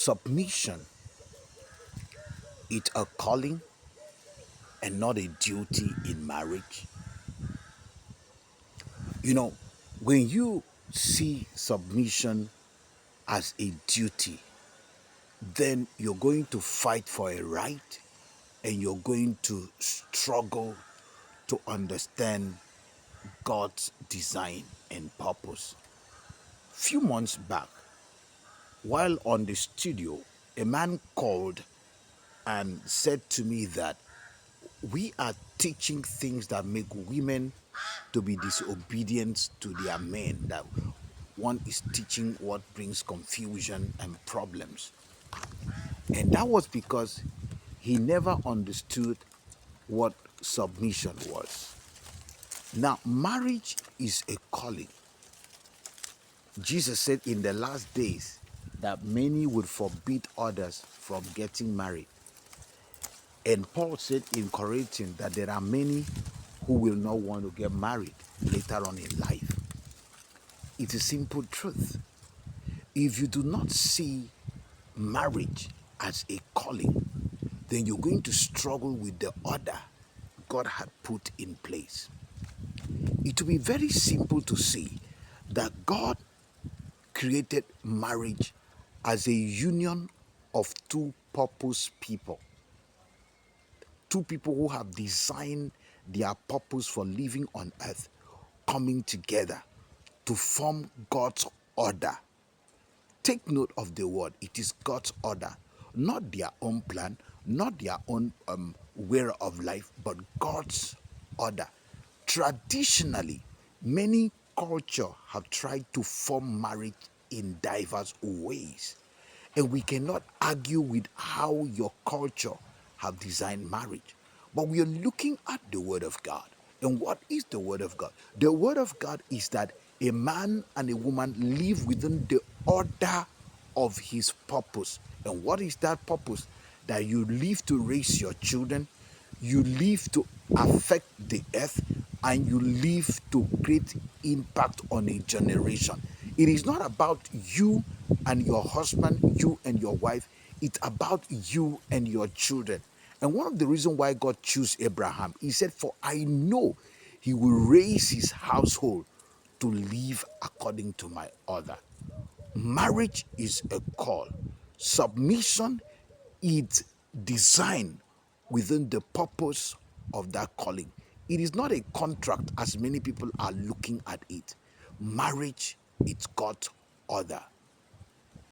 Submission is a calling and not a duty in marriage. You know, when you see submission as a duty, then you're going to fight for a right and you're going to struggle to understand God's design and purpose. Few months back, while on the studio, a man called and said to me that we are teaching things that make women to be disobedient to their men, that one is teaching what brings confusion and problems. And that was because he never understood what submission was. Now, marriage is a calling. Jesus said in the last days that many would forbid others from getting married. And Paul said in Corinthians that there are many who will not want to get married later on in life. It's a simple truth. If you do not see marriage as a calling, then you're going to struggle with the order God had put in place. It will be very simple to see that God created marriage as a union of two purpose people. Two people who have designed their purpose for living on earth coming together to form God's order. Take note of the word. It is God's order, not their own plan, not their own way of life, but God's order. Traditionally, many cultures have tried to form marriage in diverse ways. And we cannot argue with how your culture have designed marriage. But we are looking at the Word of God. And what is the Word of God? The Word of God is that a man and a woman live within the order of his purpose. And what is that purpose? That you live to raise your children, you live to affect the earth, and you live to create impact on a generation. It is not about you and your husband, you and your wife. It's about you and your children. And one of the reasons why God chose Abraham, he said, "For I know he will raise his household to live according to my order." Marriage is a call. Submission is designed within the purpose of that calling. It is not a contract as many people are looking at it. Marriage, it's God's order.